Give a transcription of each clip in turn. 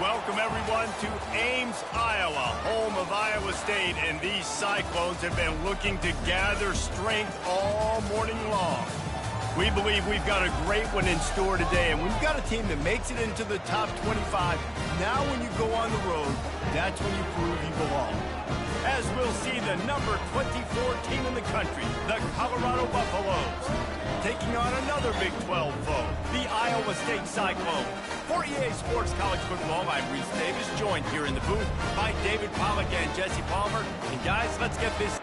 Welcome, everyone, to Ames, Iowa, home of Iowa State, and these Cyclones have been looking to gather strength all morning long. We believe we've got a great one in store today, and we've got a team that makes it into the top 25. Now when you go on the road, that's when you prove you belong. As we'll see the number 24 team in the country, the Colorado Buffaloes, taking on another Big 12 foe, the Iowa State Cyclone. For EA Sports College Football, I'm Reese Davis, joined here in the booth by David Pollack and Jesse Palmer. And guys, let's get this.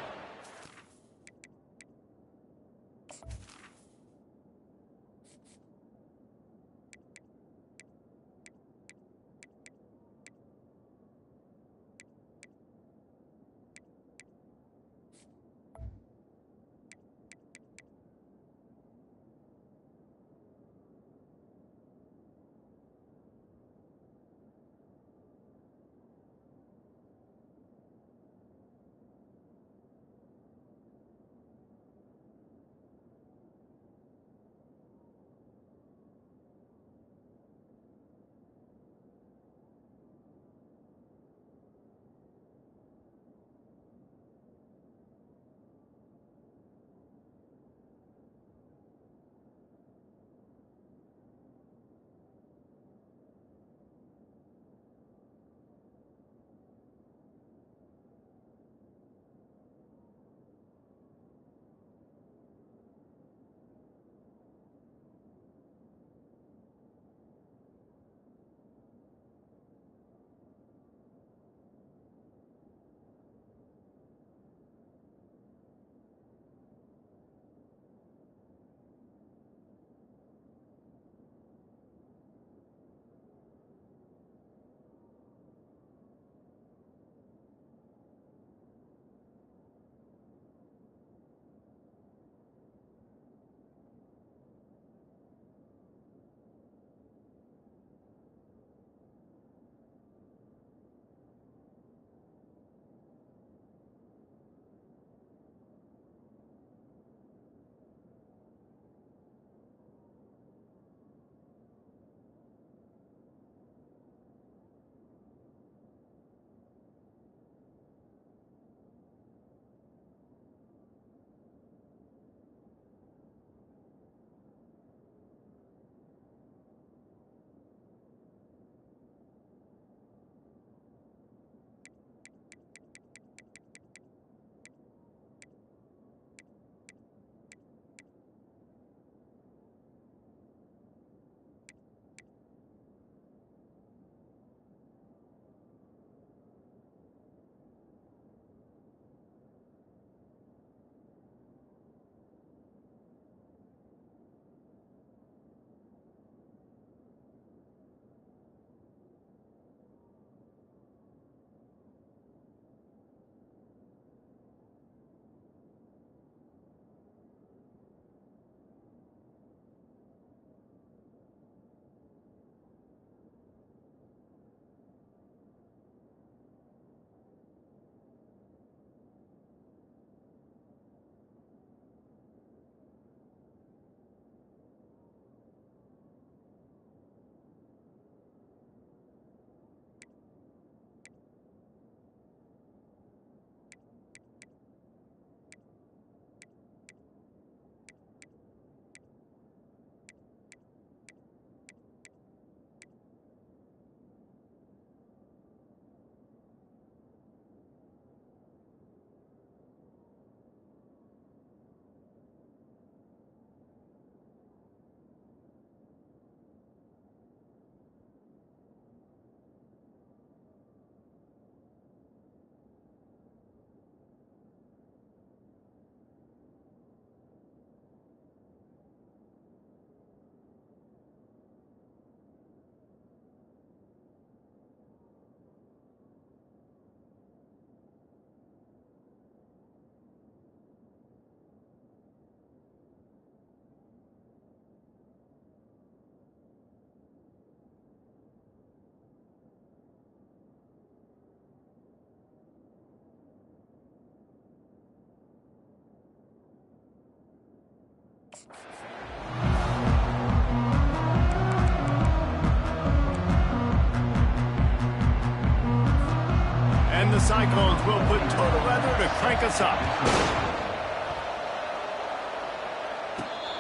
Cyclones will put total weather to crank us up.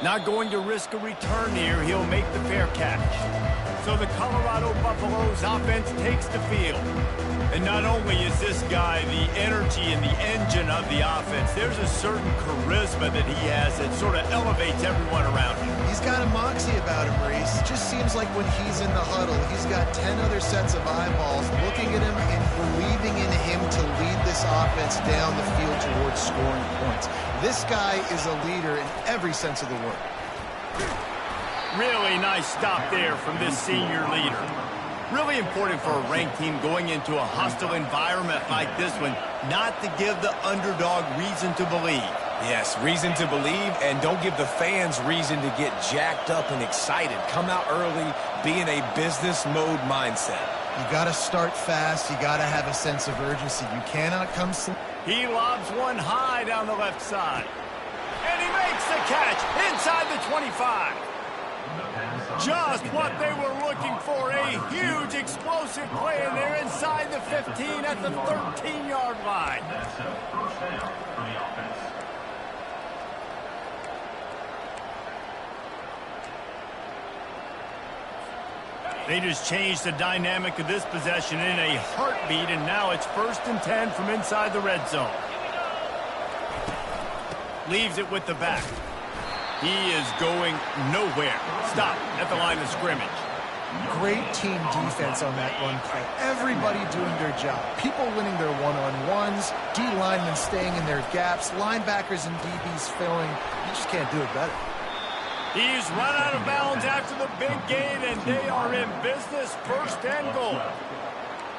Not going to risk a return here. He'll make the fair catch. So the Colorado Buffaloes offense takes the field. And not only is this guy the energy and the engine of the offense, there's a certain charisma that he has that sort of elevates everyone around him. He's got a moxie about him, Reese. It just seems like when he's in the huddle, he's got 10 other sets of eyeballs looking at him and believing in him to lead this offense down the field towards scoring points. This guy is a leader in every sense of the word. Really nice stop there from this senior leader. Really important for a ranked team going into a hostile environment like this one, not to give the underdog reason to believe. Yes, reason to believe, and don't give the fans reason to get jacked up and excited. Come out early, be in a business mode mindset. You got to start fast. You got to have a sense of urgency. You cannot come slow. He lobs one high down the left side. And he makes the catch inside the 25. Just what they were looking for, a huge explosive play, and they're inside the 15 at the 13-yard line. They just changed the dynamic of this possession in a heartbeat, and now it's 1st and 10 from inside the red zone. Leaves it with the back. He is going nowhere. Stop at the line of scrimmage. Great team defense on that run play. Everybody doing their job. People winning their one-on-ones, D linemen staying in their gaps, linebackers and DBs filling. You just can't do it better. He's run out of bounds after the big gain, and they are in business. 1st and goal.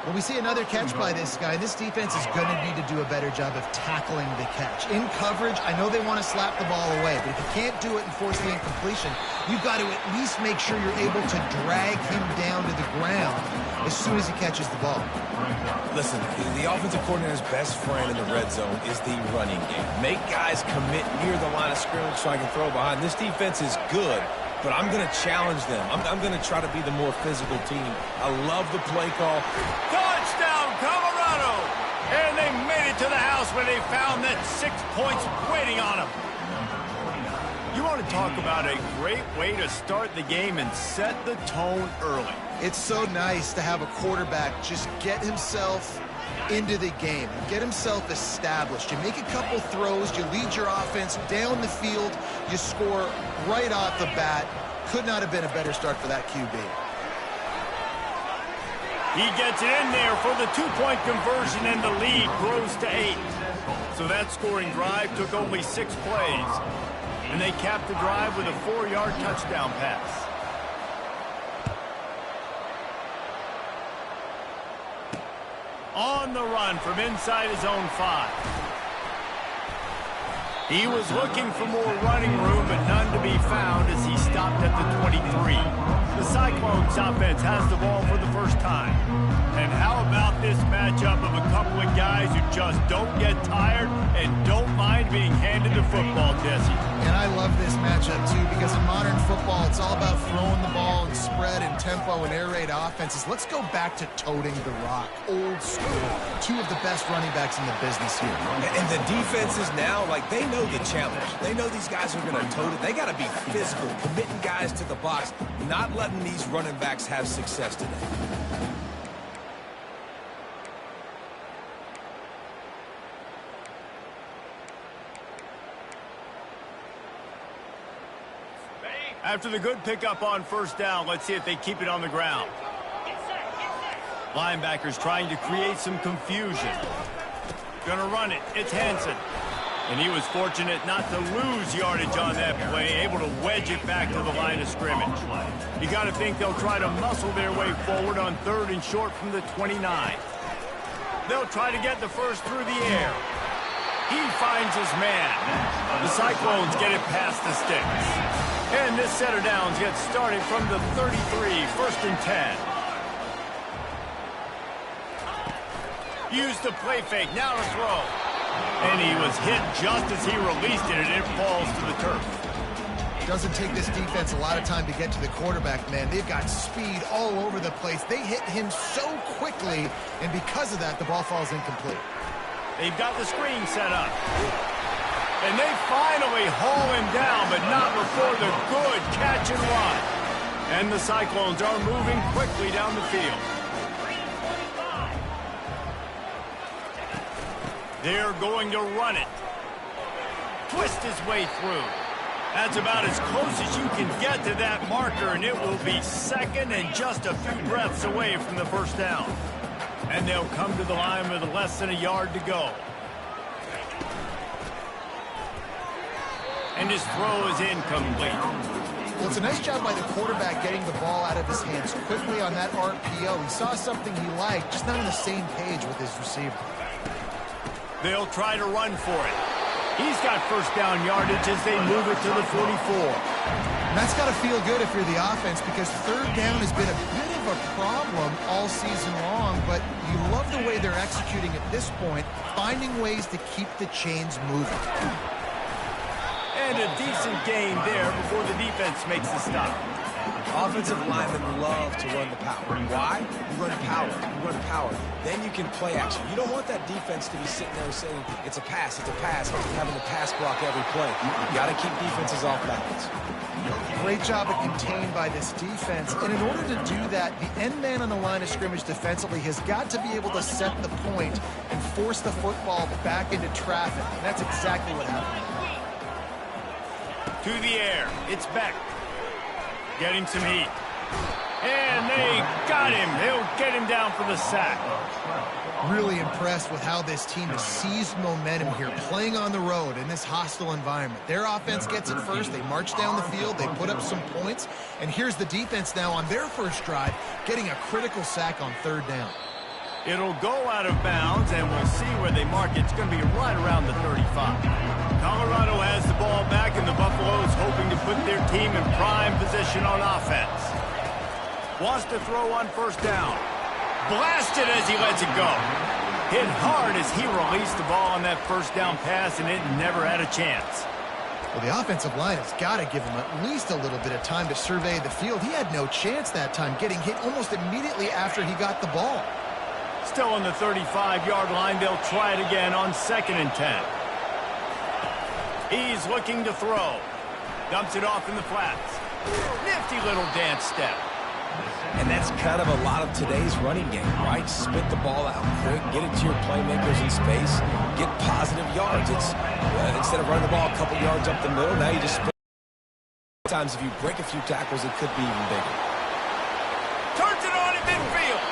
When we see another catch by this guy, this defense is going to need to do a better job of tackling the catch. In coverage, I know they want to slap the ball away, but if you can't do it and force the incompletion, you've got to at least make sure you're able to drag him down to the ground as soon as he catches the ball. Listen, the offensive coordinator's best friend in the red zone is the running game. Make guys commit near the line of scrimmage so I can throw behind. This defense is good, but I'm going to challenge them. I'm going to try to be the more physical team. I love the play call. Touchdown, Colorado! And they made it to the house where they found that 6 points waiting on them. You want to talk about a great way to start the game and set the tone early. It's so nice to have a quarterback just get himself into the game, get himself established. You make a couple throws, you lead your offense down the field, you score right off the bat. Could not have been a better start for that QB. He gets it in there for the 2-point conversion, and the lead grows to 8. So that scoring drive took only 6 plays, and they capped the drive with a 4-yard touchdown pass. On the run from inside his own 5. He was looking for more running room, but none to be found as he stopped at the 23. The Cyclones offense has the ball for the first time. And how about this matchup of a couple of guys who just don't get tired and don't mind being handed the football, Jesse? And I love this matchup, too, because in modern football, it's all about throwing the ball and spread and tempo and air raid offenses. Let's go back to toting the rock. Old school. 2 of the best running backs in the business here. And the defenses now, like, they know the challenge. They know these guys are going to tote it. They got to be physical, committing guys to the box, not letting these running backs have success today. After the good pickup on 1st down, let's see if they keep it on the ground. Linebackers trying to create some confusion. Gonna run it. It's Hansen. And he was fortunate not to lose yardage on that play, able to wedge it back to the line of scrimmage. You got to think they'll try to muscle their way forward on 3rd and short from the 29. They'll try to get the first through the air. He finds his man. The Cyclones get it past the sticks. And this set of downs gets started from the 33, 1st and 10. Used the play fake, now to throw. And he was hit just as he released it, and it falls to the turf. Doesn't take this defense a lot of time to get to the quarterback, man. They've got speed all over the place. They hit him so quickly, and because of that, the ball falls incomplete. They've got the screen set up. And they finally haul him down, but not before the good catch and run. And the Cyclones are moving quickly down the field. They're going to run it. Twist his way through. That's about as close as you can get to that marker, and it will be second and just a few breaths away from the first down. And they'll come to the line with less than a yard to go. And his throw is incomplete. Well, it's a nice job by the quarterback getting the ball out of his hands quickly on that RPO. He saw something he liked, just not on the same page with his receiver. They'll try to run for it. He's got first down yardage as they move it to the 44. And that's got to feel good if you're the offense, because third down has been a bit of a problem all season long, but you love the way they're executing at this point, finding ways to keep the chains moving. And a decent gain there before the defense makes the stop. Offensive linemen love to run the power. Why? You run power. You run power. Then you can play action. You don't want that defense to be sitting there saying, it's a pass, having to pass block every play. You got to keep defenses off balance. Great job of contained by this defense. And in order to do that, the end man on the line of scrimmage defensively has got to be able to set the point and force the football back into traffic. And that's exactly what happened. To the air. It's Beck. Getting some heat. And they got him. They'll get him down for the sack. Really impressed with how this team has seized momentum here, playing on the road in this hostile environment. Their offense gets it first. They march down the field. They put up some points. And here's the defense now on their first drive, getting a critical sack on third down. It'll go out of bounds, and we'll see where they mark it. It's going to be right around the 35. Colorado has the ball back, and the Buffaloes hoping to put their team in prime position on offense. Wants to throw on first down. Blasted as he lets it go. Hit hard as he released the ball on that first down pass, and it never had a chance. Well, the offensive line has got to give him at least a little bit of time to survey the field. He had no chance that time, getting hit almost immediately after he got the ball. Still on the 35-yard line. They'll try it again on 2nd and 10. He's looking to throw. Dumps it off in the flats. Nifty little dance step. And that's kind of a lot of today's running game, right? Spit the ball out quick, get it to your playmakers in space, get positive yards. It's instead of running the ball a couple yards up the middle, now you just split. Sometimes if you break a few tackles, it could be even bigger. Turns it on in midfield.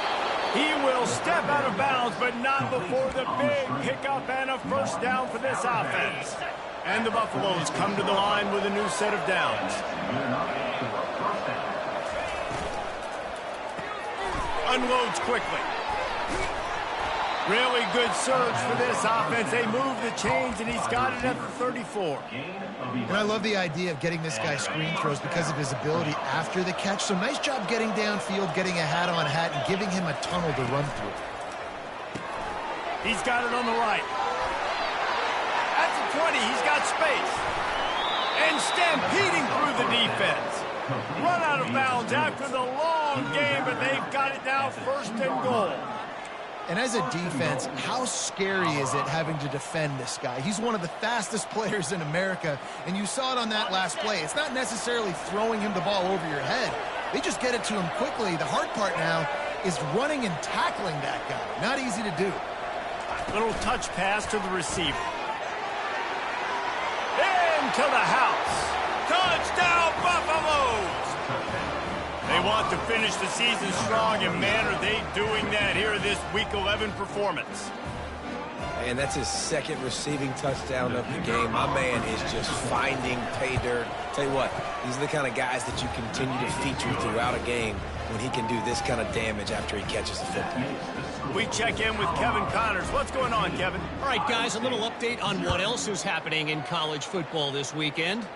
He will step out of bounds, but not before the big pickup and a first down for this offense. And the Buffaloes come to the line with a new set of downs. Unloads quickly. Really good surge for this offense. They move the chains, and he's got it at the 34. And I love the idea of getting this guy screen throws because of his ability after the catch. So nice job getting downfield, getting a hat-on-hat, and giving him a tunnel to run through. He's got it on the right. At the 20, he's got space. And stampeding through the defense. Run out of bounds after the long game, but they've got it now 1st and goal. And as a defense, how scary is it having to defend this guy? He's one of the fastest players in America, and you saw it on that last play. It's not necessarily throwing him the ball over your head. They just get it to him quickly. The hard part now is running and tackling that guy. Not easy to do. Little touch pass to the receiver. Into the house. Touchdown, Buffaloes! They want to finish the season strong, and man, are they doing that here in this Week 11 performance. And that's his 2nd receiving touchdown of the game. My man is just finding pay dirt. Tell you what, these are the kind of guys that you continue to feature throughout a game when he can do this kind of damage after he catches the football. We check in with Kevin Connors. What's going on, Kevin? All right, guys, a little update on what else is happening in college football this weekend.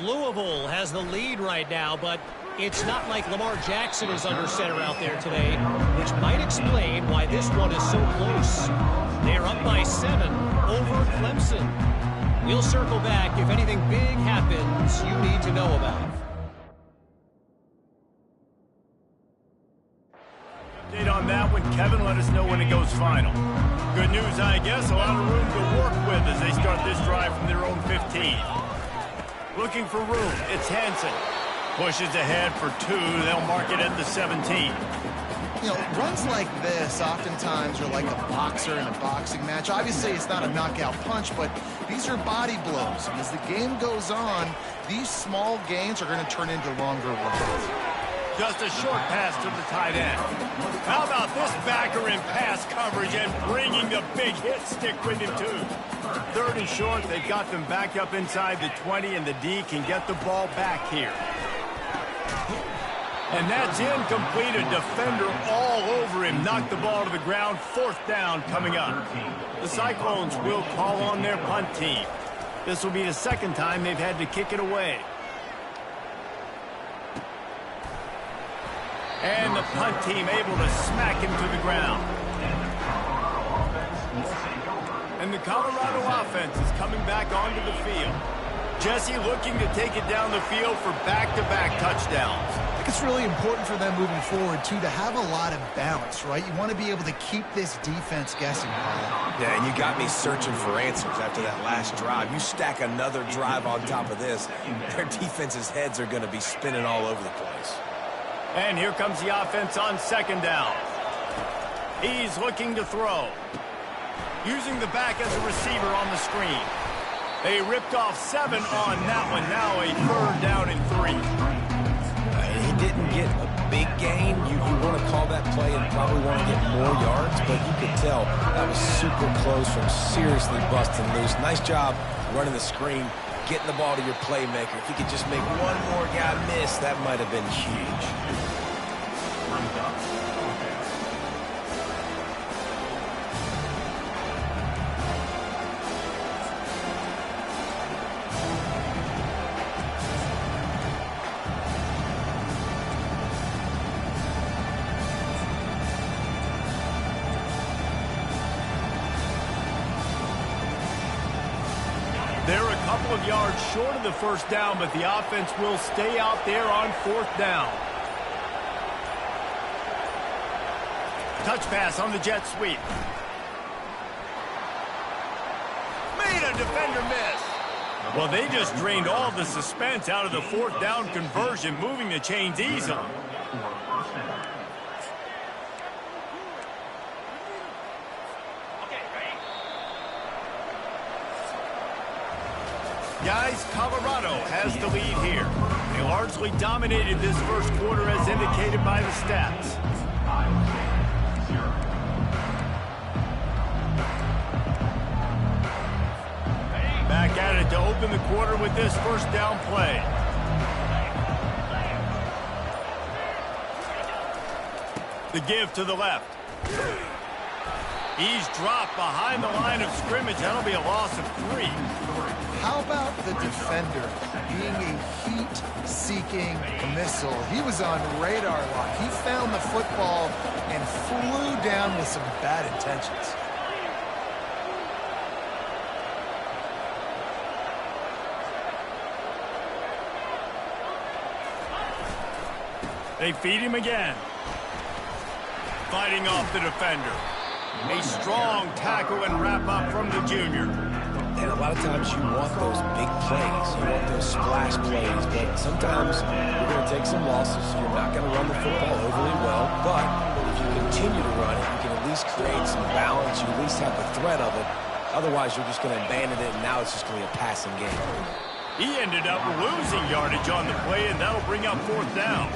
Louisville has the lead right now, but it's not like Lamar Jackson is under center out there today, which might explain why this one is so close. They're up by 7 over Clemson. We'll circle back if anything big happens offense you need to know about. Update on that one, Kevin. Let us know when it goes final. Good news, I guess. A lot of room to work with as they start this drive from their own 15. Looking for room. It's Hansen. Pushes ahead for 2. They'll mark it at the 17. You know, runs like this oftentimes are like a boxer in a boxing match. Obviously, it's not a knockout punch, but these are body blows. And as the game goes on, these small gains are going to turn into longer runs. Just a short pass to the tight end. How about this backer in pass coverage and bringing the big hit stick with him, too. 3rd and short, they've got them back up inside the 20, and the D can get the ball back here. And that's incomplete. A defender all over him. Knocked the ball to the ground. 4th down coming up. The Cyclones will call on their punt team. This will be the 2nd time they've had to kick it away. And the punt team able to smack him to the ground. And the Colorado offense is coming back onto the field. Jesse looking to take it down the field for back-to-back touchdowns. I think it's really important for them moving forward, too, to have a lot of balance, right? You want to be able to keep this defense guessing. Yeah, and you got me searching for answers after that last drive. You stack another drive on top of this, their defense's heads are going to be spinning all over the place. And here comes the offense on 2nd down. He's looking to throw. Using the back as a receiver on the screen. They ripped off 7 on that one. Now a 3rd down and 3. He didn't get a big gain. You want to call that play and probably want to get more yards, but you could tell that was super close from seriously busting loose. Nice job running the screen, getting the ball to your playmaker. If you could just make one more guy miss, that might have been huge. They're a couple of yards short of the 1st down, but the offense will stay out there on 4th down. Touch pass on the jet sweep. Made a defender miss. Well, they just drained all the suspense out of the 4th down conversion, moving the chains easily. Guys, Colorado has the lead here. They largely dominated this 1st quarter as indicated by the stats. Back at it to open the quarter with this 1st down play. The give to the left. He's dropped behind the line of scrimmage. That'll be a loss of 3. How about the defender being a heat-seeking missile? He was on radar lock. He found the football and flew down with some bad intentions. They feed him again. Fighting off the defender. A strong tackle and wrap-up from the junior. And a lot of times you want those big plays. You want those splash plays. But sometimes you're going to take some losses. You're not going to run the football overly well. But if you continue to run it, you can at least create some balance. You at least have the threat of it. Otherwise, you're just going to abandon it, and now it's just going to be a passing game. He ended up losing yardage on the play, and that'll bring up 4th down.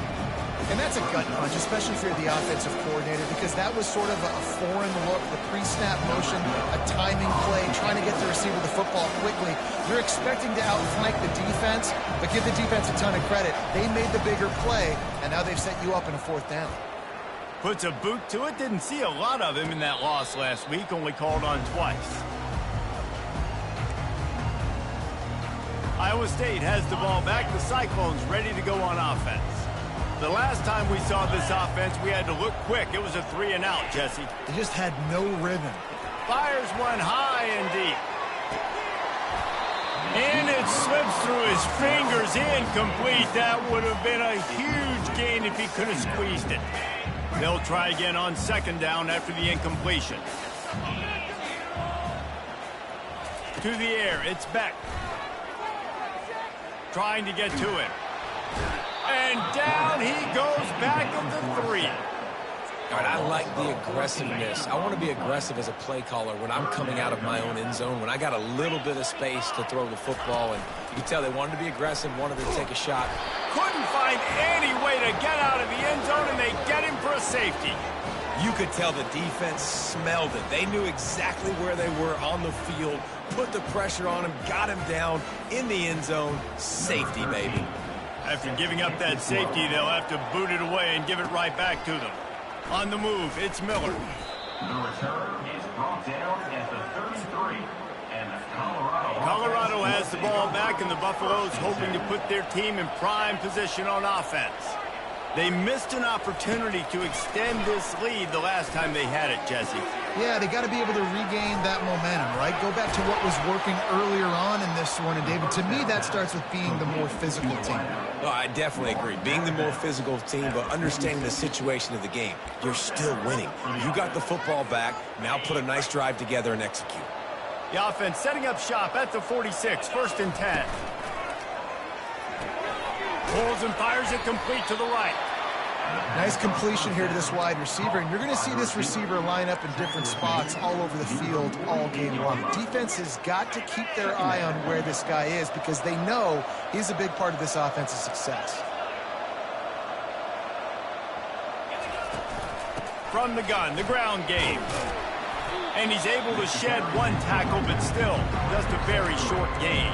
And that's a gut punch, especially if you're the offensive coordinator, because that was sort of a foreign look, the pre-snap motion, a timing play, trying to get the receiver the football quickly. You're expecting to outflank the defense, but give the defense a ton of credit. They made the bigger play, and now they've set you up in a 4th down. Puts a boot to it. Didn't see a lot of him in that loss last week, only called on twice. Iowa State has the ball back. The Cyclones ready to go on offense. The last time we saw this offense, we had to look quick. It was a 3-and-out, Jesse. They just had no rhythm. Fires one high and deep. And it's it slips through his fingers, incomplete. That would have been a huge gain if he could have squeezed it. They'll try again on second down after the incompletion. To the air, it's Beck. Trying to get to it. And down he goes back at the 3. All right, I like the aggressiveness. I want to be aggressive as a play caller when I'm coming out of my own end zone, when I got a little bit of space to throw the football. And you can tell they wanted to be aggressive, wanted to take a shot. Couldn't find any way to get out of the end zone, and they get him for a safety. You could tell the defense smelled it. They knew exactly where they were on the field, put the pressure on him, got him down in the end zone. Safety, baby. After giving up that safety, they'll have to boot it away and give it right back to them. On the move, it's Miller. The return is brought down at the 33. And Colorado has the ball back, and the Buffaloes hoping to put their team in prime position on offense. They missed an opportunity to extend this lead the last time they had it, Jesse. Yeah, they got to be able to regain that momentum, right? Go back to what was working earlier on in this one. And, David, to me, that starts with being the more physical team. Well, I definitely agree. Being the more physical team, but understanding the situation of the game. You're still winning. You got the football back. Now put a nice drive together and execute. The offense setting up shop at the 46, 1st and 10. Pulls and fires it complete to the right. Nice completion here to this wide receiver, and you're going to see this receiver line up in different spots all over the field all game long. Defense has got to keep their eye on where this guy is because they know he's a big part of this offense's success. From the gun, the ground game. And he's able to shed one tackle, but still just a very short gain.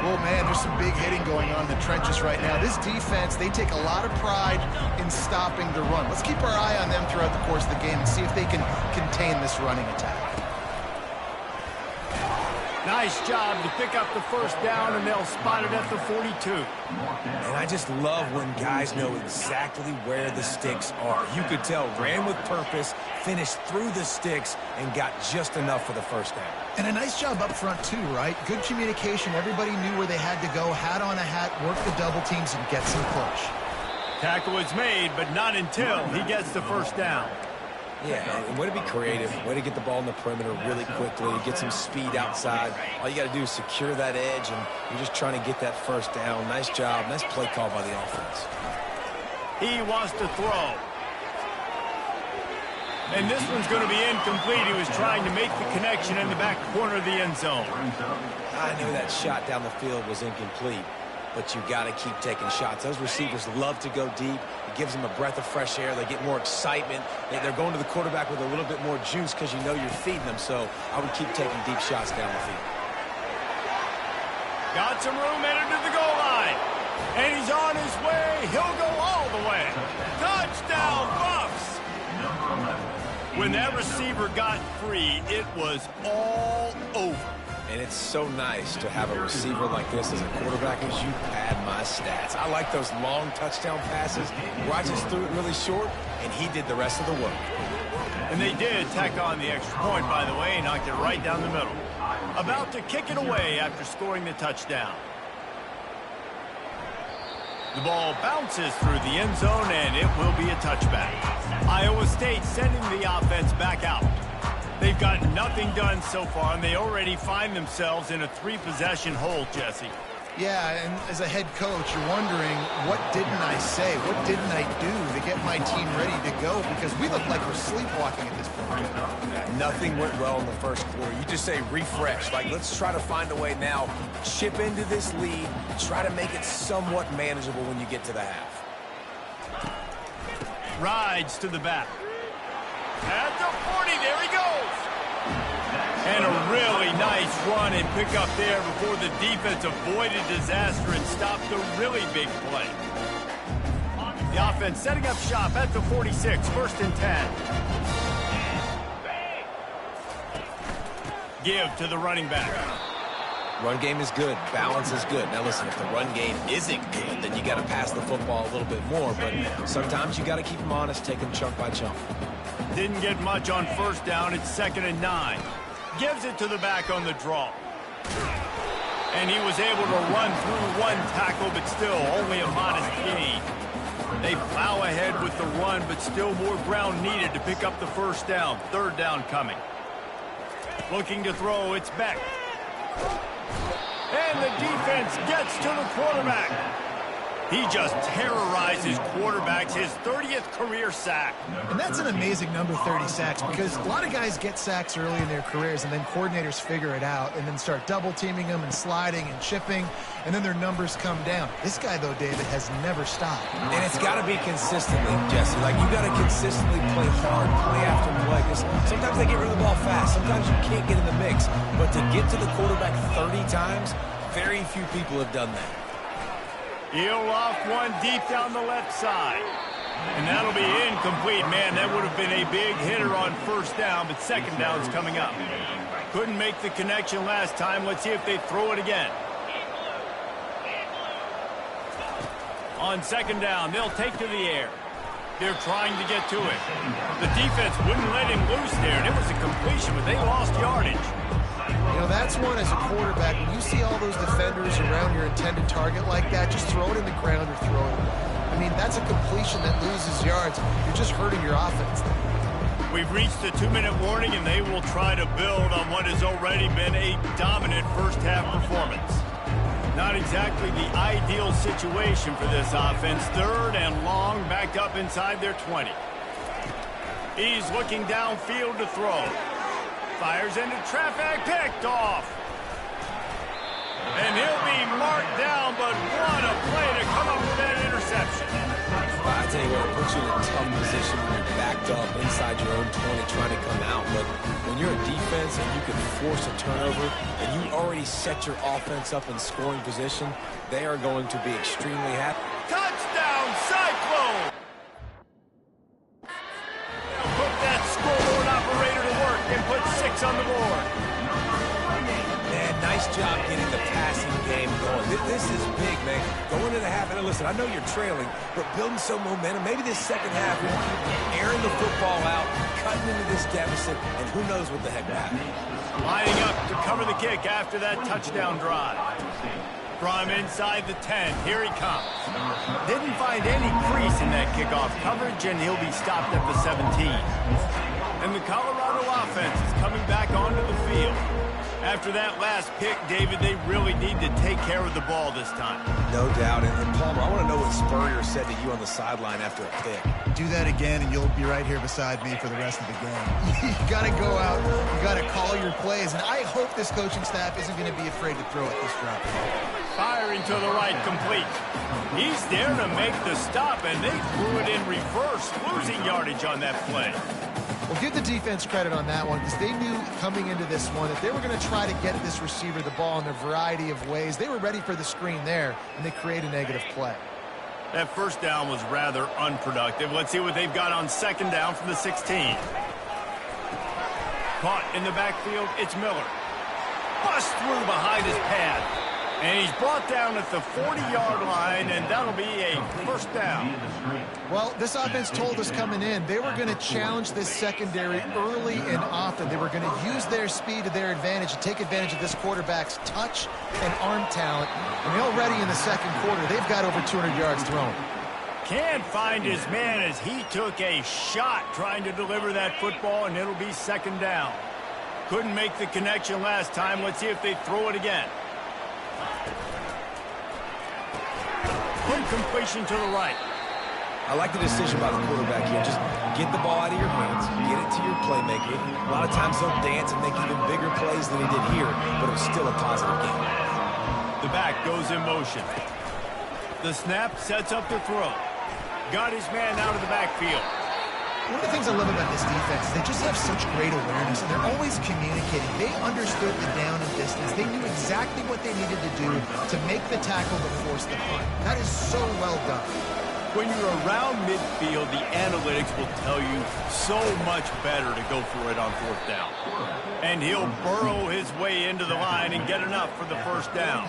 Well, man, there's some big hitting going on in the trenches right now. This defense, they take a lot of pride in stopping the run. Let's keep our eye on them throughout the course of the game and see if they can contain this running attack. Nice job to pick up the first down, and they'll spot it at the 42. And I just love when guys know exactly where the sticks are. You could tell, ran with purpose, finished through the sticks, and got just enough for the first down. And a nice job up front, too, right? Good communication. Everybody knew where they had to go, hat on a hat, work the double teams, and get some push. Tackle is made, but not until he gets the first down. Yeah, and way to be creative, way to get the ball in the perimeter really quickly, get some speed outside. All you got to do is secure that edge, and you're just trying to get that first down. Nice job, nice play call by the offense. He wants to throw. And this one's going to be incomplete. He was trying to make the connection in the back corner of the end zone. I knew that shot down the field was incomplete, but you got to keep taking shots. Those receivers love to go deep. It gives them a breath of fresh air. They get more excitement. They're going to the quarterback with a little bit more juice because you know you're feeding them. So I would keep taking deep shots down the field. Got some room headed to the goal line. And he's on his way. He'll go all the way. Touchdown, Buffs! When that receiver got free, it was all over. And it's so nice to have a receiver like this as a quarterback as you pad my stats. I like those long touchdown passes where I just threw it really short, and he did the rest of the work. And they did tack on the extra point, by the way, knocked it right down the middle. About to kick it away after scoring the touchdown. The ball bounces through the end zone, and it will be a touchback. Iowa State sending the offense back out. They've got nothing done so far, and they already find themselves in a 3-possession hole, Jesse. Yeah, and as a head coach, you're wondering, what didn't I say? What didn't I do to get my team ready to go? Because we look like we're sleepwalking at this point. Nothing went well in the first quarter. You just say refresh. Like, let's try to find a way now, chip into this lead, try to make it somewhat manageable when you get to the half. Rides to the back. At the 40, there he goes. And a really nice run and pick up there before the defense avoided disaster and stopped the really big play. The offense setting up shop at the 46, 1st and 10. Give to the running back. Run game is good. Balance is good. Now listen, if the run game isn't good, then you got to pass the football a little bit more. But sometimes you got to keep them honest, take them chunk by chunk. Didn't get much on first down. It's 2nd and 9. Gives it to the back on the draw. And he was able to run through one tackle, but still only a modest gain. They plow ahead with the run, but still more ground needed to pick up the first down. Third down coming. Looking to throw, it's Beck. And the defense gets to the quarterback. He just terrorizes quarterbacks, his 30th career sack. And that's an amazing number, 30 sacks, because a lot of guys get sacks early in their careers, and then coordinators figure it out and then start double-teaming them and sliding and chipping, and then their numbers come down. This guy, though, David, has never stopped. And it's got to be consistently, Jesse. Like, you got to consistently play hard, play after play. Sometimes they get rid of the ball fast. Sometimes you can't get in the mix. But to get to the quarterback 30 times, very few people have done that. He'll off one deep down the left side. And that'll be incomplete. Man, that would have been a big hitter on first down, but second down's coming up. Couldn't make the connection last time. Let's see if they throw it again. On second down, they'll take to the air. They're trying to get to it. The defense wouldn't let him loose there, and it was a completion, but they lost yardage. You know, that's one as a quarterback. When you see all those defenders around your intended target like that, just throw it in the ground or throw it. I mean, that's a completion that loses yards. You're just hurting your offense. We've reached the 2-minute warning, and they will try to build on what has already been a dominant first-half performance. Not exactly the ideal situation for this offense. Third and long, backed up inside their 20. He's looking downfield to throw. Fires into traffic, picked off. And he'll be marked down, but what a play to come up with that interception. I tell you what, it puts you in a tough position when you're backed up inside your own 20 trying to come out. But when you're a defense and you can force a turnover and you already set your offense up in scoring position, they are going to be extremely happy. Touchdown, Cyclone! They'll put that scoreboard operator to work and put 6 on the board. Man, nice job getting the passing game going. This is big, man. Going into the half, and listen, I know you're trailing, but building some momentum. Maybe this second half, we can keep airing the football out, cutting into this deficit, and who knows what the heck will happen. Lining up to cover the kick after that touchdown drive. From inside the 10, here he comes. Didn't find any crease in that kickoff coverage, and he'll be stopped at the 17. And the Colorado offense is coming back onto the field. After that last pick, David, they really need to take care of the ball this time. No doubt. And Palmer, I want to know what Spurrier said to you on the sideline after a pick. Do that again, and you'll be right here beside me for the rest of the game. You got to go out. You got to call your plays. And I hope this coaching staff isn't going to be afraid to throw at this drop. Firing to the right, complete. He's there to make the stop, and they threw it in reverse, losing yardage on that play. Well, give the defense credit on that one, because they knew coming into this one that they were going to try to get this receiver the ball in a variety of ways. They were ready for the screen there, and they create a negative play. That first down was rather unproductive. Let's see what they've got on second down from the 16. Caught in the backfield, it's Miller. Bust through behind his pad. And he's brought down at the 40-yard line, and that'll be a first down. Well, this offense told us coming in they were going to challenge this secondary early and often. They were going to use their speed to their advantage and take advantage of this quarterback's touch and arm talent. And already in the second quarter, they've got over 200 yards thrown. Can't find his man as he took a shot trying to deliver that football, and it'll be second down. Couldn't make the connection last time. Let's see if they throw it again. Quick completion to the right. I like the decision by the quarterback here. Just get the ball out of your hands, get it to your playmaker. A lot of times he'll dance and make even bigger plays than he did here, but it was still a positive game. The back goes in motion. The snap sets up the throw. Got his man out of the backfield. One of the things I love about this defense is they just have such great awareness, and they're always communicating. They understood the down and distance. They knew exactly what they needed to do to make the tackle to force the punt. That is so well done. When you're around midfield, the analytics will tell you so much better to go for it on fourth down. And he'll burrow his way into the line and get enough for the first down.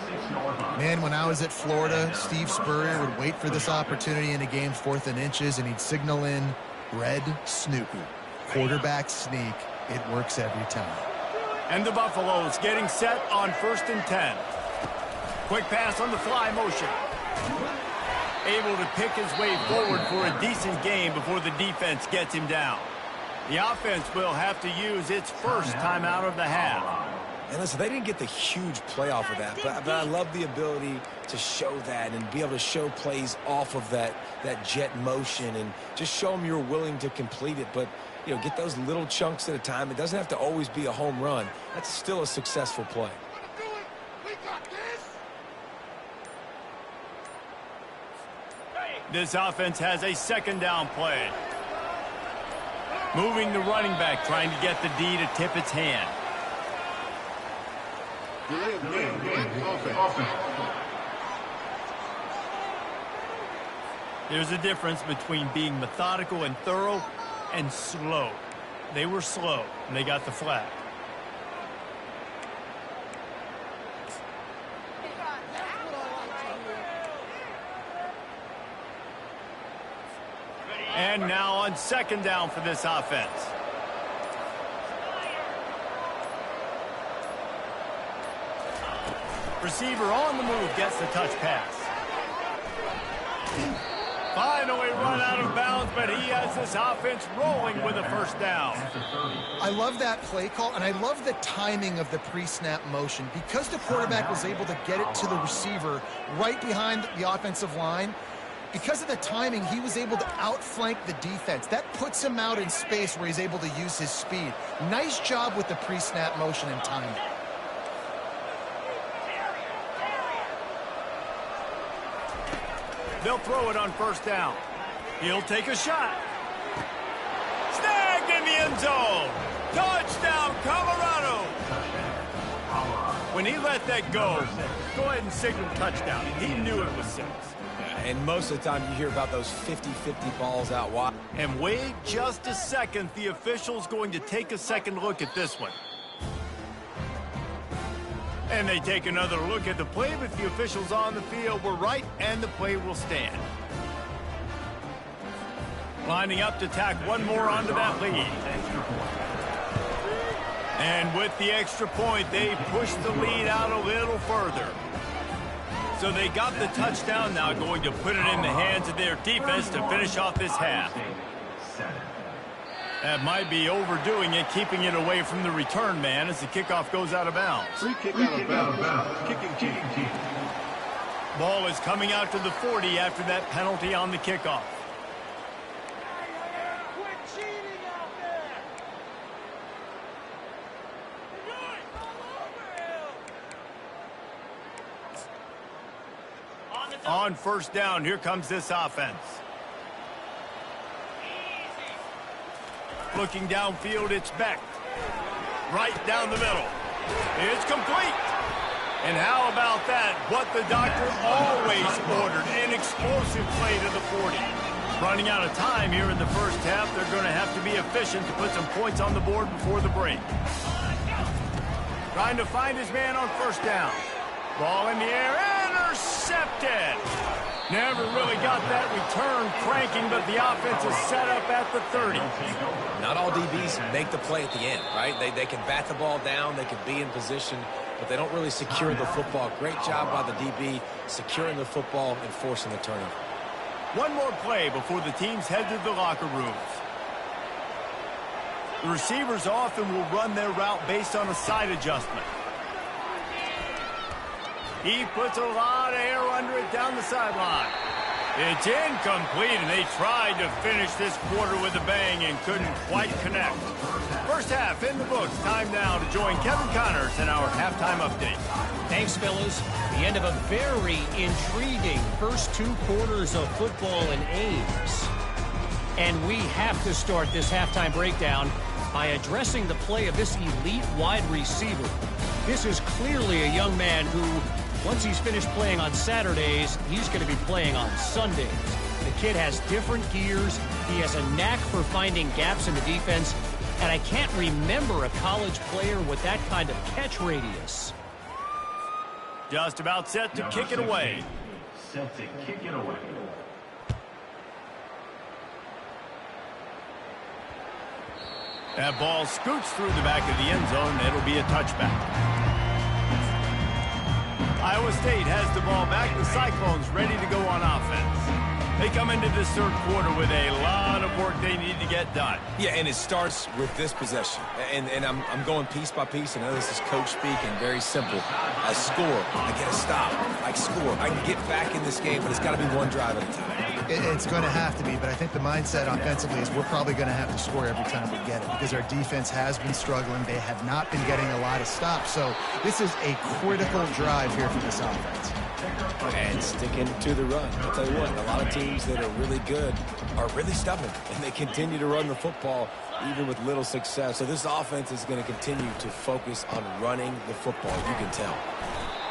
Man, when I was at Florida, Steve Spurrier would wait for this opportunity in a game 4th and inches, and he'd signal in red Snoopy. Quarterback sneak. It works every time. And the Buffaloes getting set on 1st and 10. Quick pass on the fly motion. Able to pick his way forward for a decent gain before the defense gets him down. The offense will have to use its first timeout of the half. And listen, they didn't get the huge play off of that, but I love the ability to show that and be able to show plays off of that jet motion and just show them you're willing to complete it. But, you know, get those little chunks at a time. It doesn't have to always be a home run. That's still a successful play. This offense has a second down play. Moving the running back, trying to get the D to tip its hand. There's a difference between being methodical and thorough and slow. They were slow, and they got the flag. And now on second down for this offense. Receiver on the move gets the touch pass. Finally run out of bounds, but he has this offense rolling with a first down. I love that play call, and I love the timing of the pre-snap motion. Because the quarterback was able to get it to the receiver right behind the offensive line, because of the timing, he was able to outflank the defense. That puts him out in space where he's able to use his speed. Nice job with the pre-snap motion and timing. They'll throw it on first down. He'll take a shot. Snagged in the end zone. Touchdown, Colorado. When he let that go ahead and signal touchdown. He knew it was 6. And most of the time you hear about those 50-50 balls out wide. And wait just a second. The official's going to take a second look at this one. And they take another look at the play, but the officials on the field were right, and the play will stand. Lining up to tack one more onto that lead. And with the extra point, they push the lead out a little further. So they got the touchdown, now going to put it in the hands of their defense to finish off this half. That might be overdoing it, keeping it away from the return man as the kickoff goes out of bounds. Free kick out of bounds. Kicking team. Ball is coming out to the 40 after that penalty on the kickoff. On first down, here comes this offense. Looking downfield, it's Beck. Right down the middle. It's complete. And how about that? What the doctor always ordered, an explosive play to the 40. Running out of time here in the first half, they're going to have to be efficient to put some points on the board before the break. Trying to find his man on first down. Ball in the air, intercepted. Never really got that return cranking, but the offense is set up at the 30. Not all DBs make the play at the end, right? They can bat the ball down, they can be in position, but they don't really secure the football. Great job by the DB securing the football and forcing the turnover. One more play before the teams head to the locker rooms. The receivers often will run their route based on a side adjustment. He puts a lot of air under it down the sideline. It's incomplete, and they tried to finish this quarter with a bang and couldn't quite connect. First half in the books. Time now to join Kevin Connors in our halftime update. Thanks, fellas. The end of a very intriguing first 2 quarters of football in Ames. And we have to start this halftime breakdown by addressing the play of this elite wide receiver. This is clearly a young man who, once he's finished playing on Saturdays, he's going to be playing on Sundays. The kid has different gears. He has a knack for finding gaps in the defense. And I can't remember a college player with that kind of catch radius. Just about set to kick it away. Set to kick it away. That ball scoots through the back of the end zone. It'll be a touchback. Iowa State has the ball back. The Cyclones ready to go on offense. They come into this third quarter with a lot of work they need to get done. Yeah, and it starts with this possession. And I'm going piece by piece. I know this is coach speak and very simple. I score. I get a stop. I score. I can get back in this game, but it's got to be one drive at a time. It's going to have to be, but I think the mindset offensively is we're probably going to have to score every time we get it because our defense has been struggling. They have not been getting a lot of stops. So this is a critical drive here for this offense. And sticking to the run. I'll tell you what, a lot of teams that are really good are really stubborn, and they continue to run the football even with little success. So this offense is going to continue to focus on running the football, you can tell.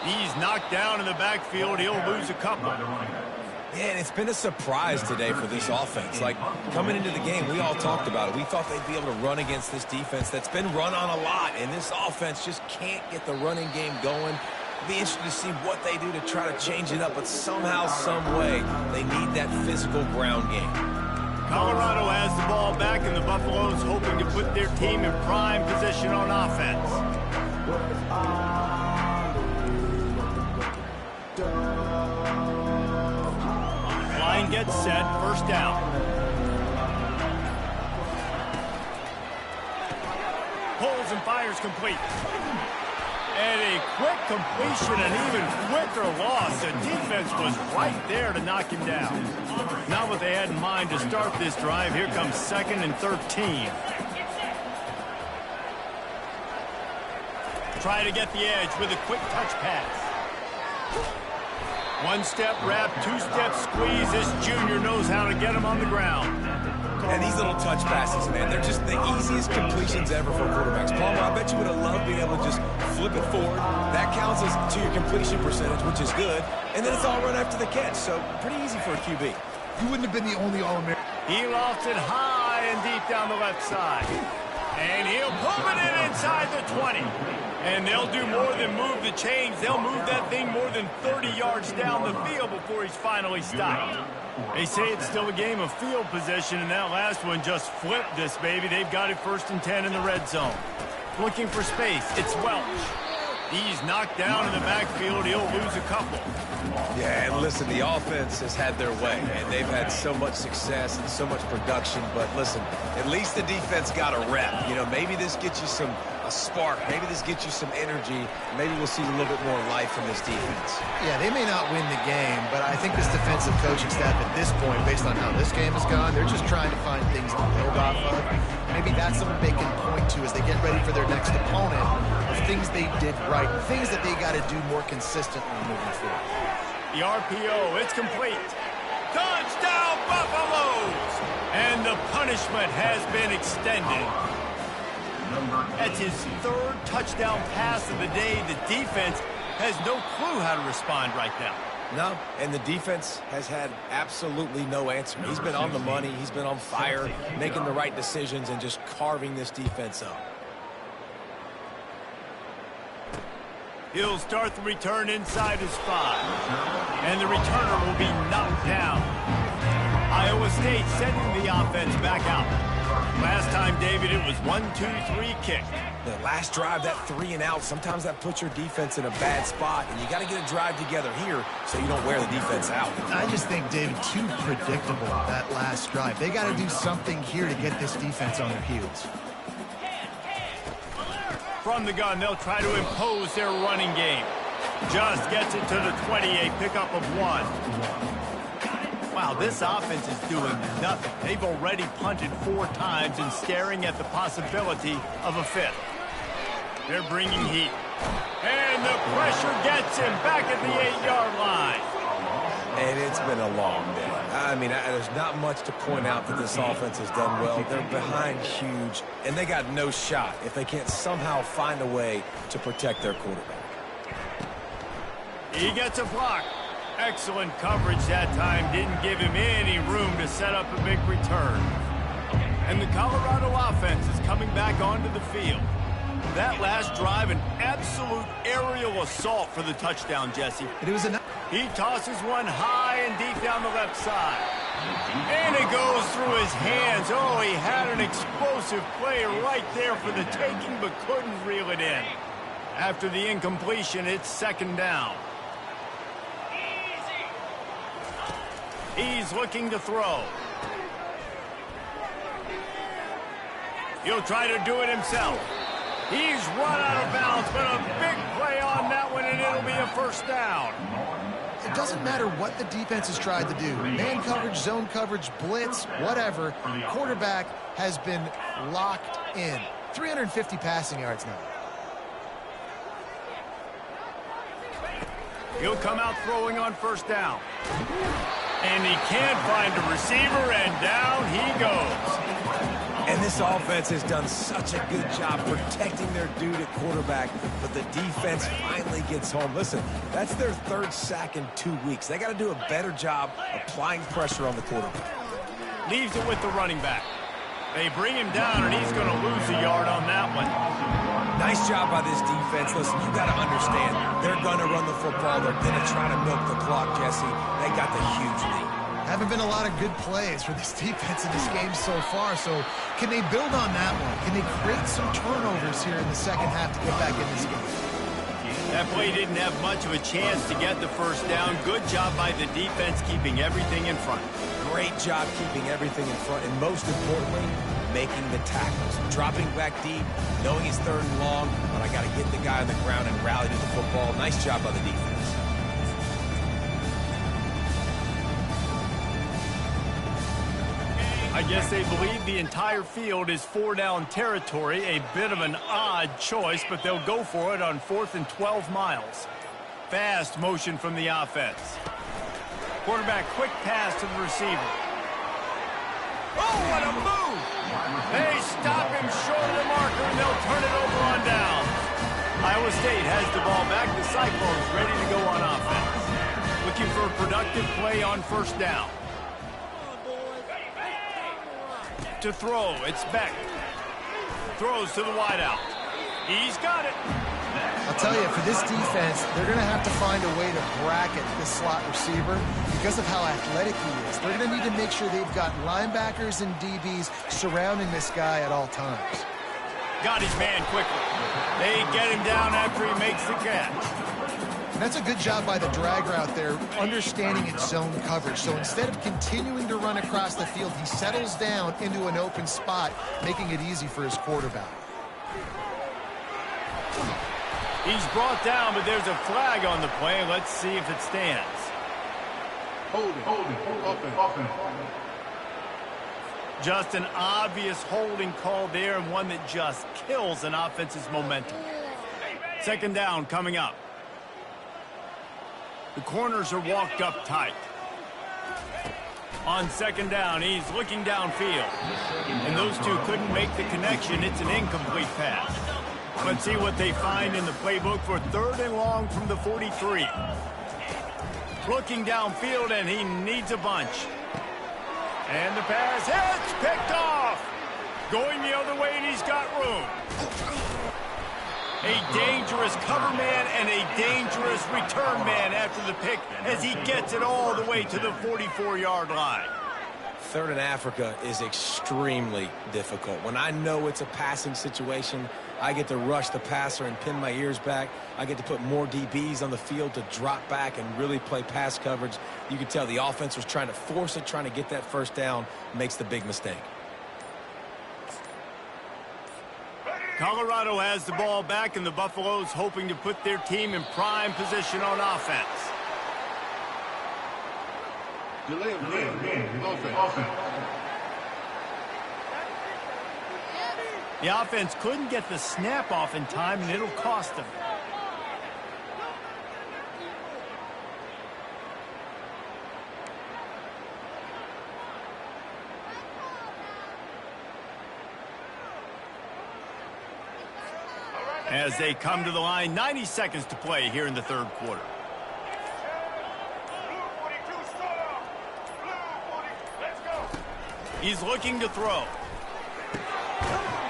He's knocked down in the backfield. He'll lose a couple. Yeah, and it's been a surprise today for this offense. Like, coming into the game, we all talked about it. We thought they'd be able to run against this defense that's been run on a lot, and this offense just can't get the running game going. It'll be interesting to see what they do to try to change it up, but somehow, some way, they need that physical ground game. Colorado has the ball back, and the Buffaloes hoping to put their team in prime position on offense. Line gets set, first down. Pulls and fires complete. And a quick completion, an even quicker loss. The defense was right there to knock him down. Not what they had in mind to start this drive. Here comes 2nd and 13. Try to get the edge with a quick touch pass. One-step wrap, two-step squeeze. This junior knows how to get him on the ground. And these little touch passes, man, they're just the easiest completions ever for quarterbacks. Palmer, I bet you would have loved being able to just flip it forward. That counts as to your completion percentage, which is good. And then it's all run after the catch, so pretty easy for a QB. You wouldn't have been the only All-American. He lofts it high and deep down the left side. And he'll move it in inside the 20. And they'll do more than move the chains. They'll move that thing more than 30 yards down the field before he's finally stopped. They say it's still a game of field position, and that last one just flipped this baby. They've got it 1st and 10 in the red zone. Looking for space. It's Welch. He's knocked down in the backfield. He'll lose a couple. Yeah, and listen, the offense has had their way, and they've had so much success and so much production. But listen, at least the defense got a rep. You know, maybe this gets you a spark. Maybe this gets you some energy. Maybe we'll see a little bit more life in this defense. Yeah, they may not win the game, but I think this defensive coaching staff at this point, based on how this game has gone, they're just trying to find things to build off of. Maybe that's something they can point to as they get ready for their next opponent, of things they did right, things that they got to do more consistently moving forward. The RPO, it's complete. Touchdown, Buffaloes! And the punishment has been extended. That's his 3rd touchdown pass of the day. The defense has no clue how to respond right now. No, and the defense has had absolutely no answer. He's been on the money. He's been on fire, making the right decisions and just carving this defense up. He'll start the return inside his 5. And the returner will be knocked down. Iowa State sending the offense back out. Last time, David, it was 1-2-3 kick. The last drive, that 3 and out, sometimes that puts your defense in a bad spot, and you got to get a drive together here so you don't wear the defense out. I just think, David, too predictable, that last drive. They got to do something here to get this defense on their heels. From the gun, they'll try to impose their running game. Just gets it to the 20, a pickup of 1. Wow, this offense is doing nothing. They've already punted 4 times and staring at the possibility of a 5th. They're bringing heat. And the pressure gets him back at the 8-yard line. And it's been a long day. I mean, there's not much to point out that this offense has done well. They're behind huge, and they got no shot if they can't somehow find a way to protect their quarterback. He gets a block. Excellent coverage that time. Didn't give him any room to set up a big return. And the Colorado offense is coming back onto the field. That last drive, an absolute aerial assault for the touchdown, Jesse. He tosses one high and deep down the left side. And it goes through his hands. Oh, he had an explosive play right there for the taking, but couldn't reel it in. After the incompletion, it's 2nd down. He's looking to throw. He'll try to do it himself. He's run out of bounds, but a big play on that one, and it'll be a first down. It doesn't matter what the defense has tried to do. Man coverage, zone coverage, blitz, whatever. Quarterback has been locked in. 350 passing yards now. He'll come out throwing on first down. And he can't find a receiver, and down he goes. And this offense has done such a good job protecting their dude at quarterback, but the defense finally gets home. Listen, that's their third sack in 2 weeks. They got to do a better job applying pressure on the quarterback. Leaves it with the running back. They bring him down, and he's going to lose a yard on that one. Nice job by this defense. Listen, you got to understand, they're going to run the football. They're going to try to milk the clock, Jesse. They got the huge lead. Haven't been a lot of good plays for this defense in this game so far, so can they build on that one? Can they create some turnovers here in the second half to get back in this game? That play didn't have much of a chance to get the first down. Good job by the defense keeping everything in front. Great job keeping everything in front, and most importantly, making the tackles. Dropping back deep, knowing it's third and long, but I got to get the guy on the ground and rally to the football. Nice job by the defense. I guess they believe the entire field is four-down territory. A bit of an odd choice, but they'll go for it on 4th and 12 miles. Fast motion from the offense. Quarterback quick pass to the receiver. Oh, what a move! They stop him short of the marker, and they'll turn it over on down. Iowa State has the ball back. The Cyclones ready to go on offense. Looking for a productive play on first down. To throw, it's Beck. Throws to the wideout. He's got it. I'll tell you, for this defense, they're going to have to find a way to bracket this slot receiver because of how athletic he is. They're going to need to make sure they've got linebackers and DBs surrounding this guy at all times. Got his man quickly. They get him down after he makes the catch. And that's a good job by the drag route there, understanding its zone coverage. So instead of continuing to run across the field, he settles down into an open spot, making it easy for his quarterback. He's brought down, but there's a flag on the play. Let's see if it stands. Hold it. Just an obvious holding call there, and one that just kills an offense's momentum. Second down coming up. The corners are walked up tight. On second down, he's looking downfield. And those two couldn't make the connection. It's an incomplete pass. Let's see what they find in the playbook for third and long from the 43. Looking downfield, and he needs a bunch. And the pass hits, picked off. Going the other way, and he's got room. A dangerous cover man and a dangerous return man after the pick as he gets it all the way to the 44-yard line. Third in Africa is extremely difficult. When I know it's a passing situation, I get to rush the passer and pin my ears back. I get to put more DBs on the field to drop back and really play pass coverage. You can tell the offense was trying to force it, trying to get that first down, makes the big mistake. Colorado has the ball back, and the Buffaloes hoping to put their team in prime position on offense. The offense couldn't get the snap off in time, and it'll cost them. As they come to the line, 90 seconds to play here in the third quarter. He's looking to throw.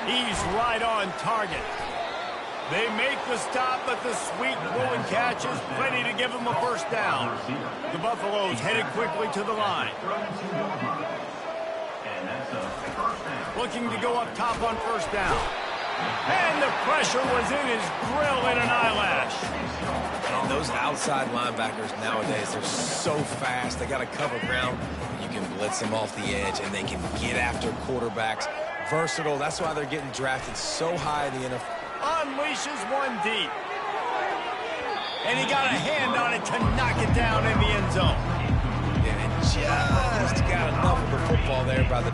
He's right on target. They make the stop, but the sweet throw and catch is plenty to give him a first down. The Buffaloes headed quickly to the line. Looking to go up top on first down. And the pressure was in his grill in an eyelash. And those outside linebackers nowadays, they're so fast. They got to cover ground. You can blitz them off the edge, and they can get after quarterbacks. Versatile. That's why they're getting drafted so high in the NFL. Unleashes one deep. And he got a hand on it to knock it down in the end zone. And just got enough of the football there by the...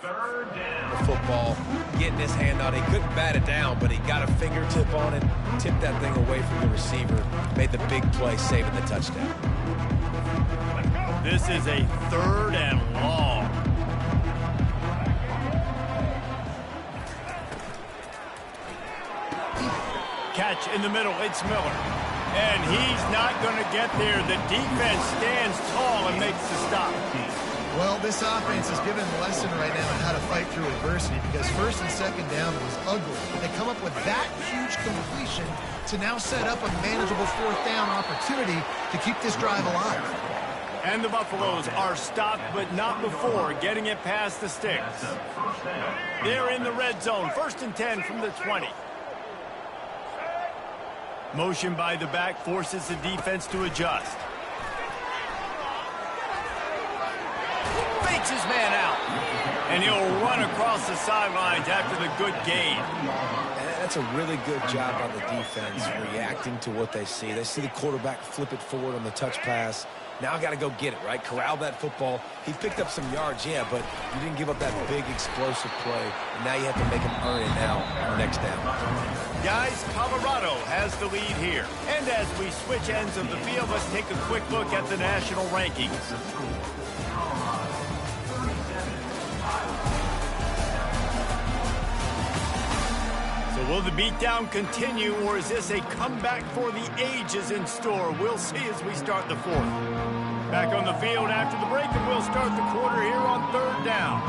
Third down. The football, getting his hand on it. He couldn't bat it down, but he got a fingertip on it, tipped that thing away from the receiver, made the big play, saving the touchdown. This is a 3rd and long. Catch in the middle, it's Miller. And he's not going to get there. The defense stands tall and makes the stop. Well, this offense is given a lesson right now on how to fight through adversity because 1st and 2nd down was ugly. They come up with that huge completion to now set up a manageable 4th down opportunity to keep this drive alive. And the Buffaloes are stopped, but not before getting it past the sticks. They're in the red zone, 1st and 10 from the 20. Motion by the back forces the defense to adjust. Fakes his man out. And he'll run across the sidelines after the good gain. That's a really good job by the defense reacting to what they see. They see the quarterback flip it forward on the touch pass. Now I got to go get it, right? Corral that football. He picked up some yards, yeah, but you didn't give up that big explosive play. And now you have to make him earn it now on the next down. Guys, Colorado has the lead here. And as we switch ends of the field, let's take a quick look at the national rankings. So will the beatdown continue, or is this a comeback for the ages in store? We'll see as we start the 4th. Back on the field after the break, and we'll start the quarter here on 3rd down.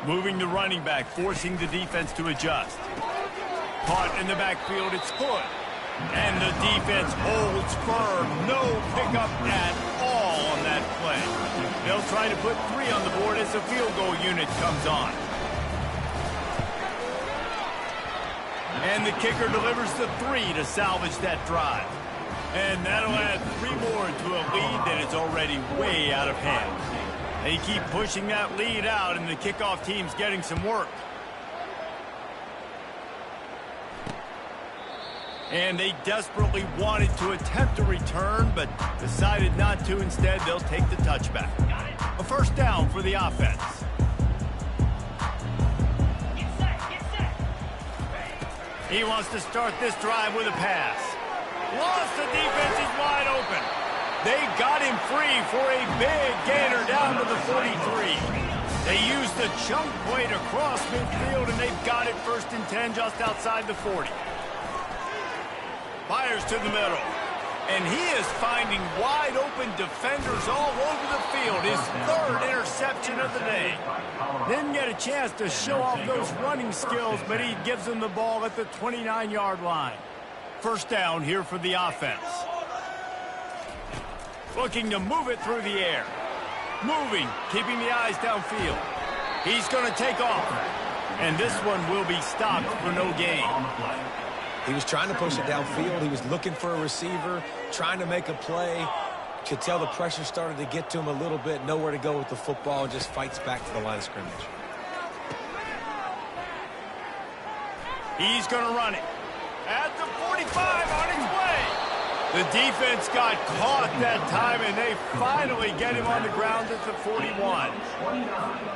Moving the running back, forcing the defense to adjust. Caught in the backfield, it's Hood. And the defense holds firm. No pickup at all on that play. They'll try to put 3 on the board as the field goal unit comes on. And the kicker delivers the 3 to salvage that drive. And that'll add 3 more to a lead that is already way out of hand. They keep pushing that lead out, and the kickoff team's getting some work. And they desperately wanted to attempt a return, but decided not to. Instead, they'll take the touchback. A 1st down for the offense. He wants to start this drive with a pass. Lost, the defense is wide open. They got him free for a big gainer down to the 43. They used the chunk play to cross midfield, and they've got it 1st and 10 just outside the 40. Fires to the middle. And he is finding wide open defenders all over the field. His 3rd interception of the day. Didn't get a chance to show off those running skills, but he gives them the ball at the 29-yard line. 1st down here for the offense. Looking to move it through the air. Moving, keeping the eyes downfield. He's going to take off. And this one will be stopped for no gain. He was trying to push it downfield. He was looking for a receiver, trying to make a play. Could tell the pressure started to get to him a little bit. Nowhere to go with the football, and just fights back to the line of scrimmage. He's going to run it. At the 45, on its way. The defense got caught that time, and they finally get him on the ground at the 41.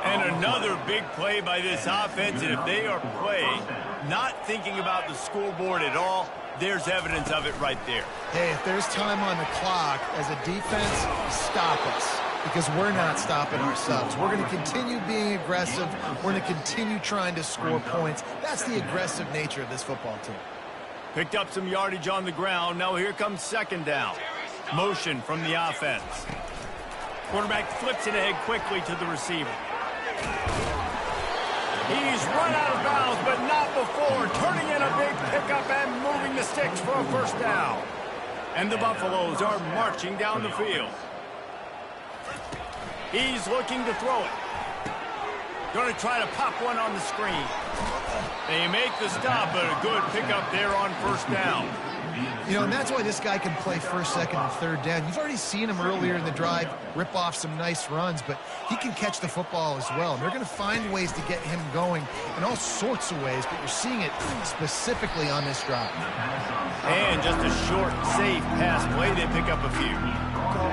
And another big play by this offense, and if they are playing, not thinking about the scoreboard at all, there's evidence of it right there. Hey, if there's time on the clock, as a defense, stop us. Because we're not stopping ourselves. We're going to continue being aggressive. We're going to continue trying to score points. That's the aggressive nature of this football team. Picked up some yardage on the ground. Now here comes second down. Motion from the offense. Quarterback flips it ahead quickly to the receiver. He's run out of bounds, but not before. Turning in a big pickup and moving the sticks for a first down. And the Buffaloes are marching down the field. He's looking to throw it. Going to try to pop one on the screen. They make the stop, but a good pickup there on first down. You know, and that's why this guy can play first, second, and third down. You've already seen him earlier in the drive rip off some nice runs, but he can catch the football as well. And they're going to find ways to get him going in all sorts of ways, but you're seeing it specifically on this drive. And just a short, safe pass play. They pick up a few.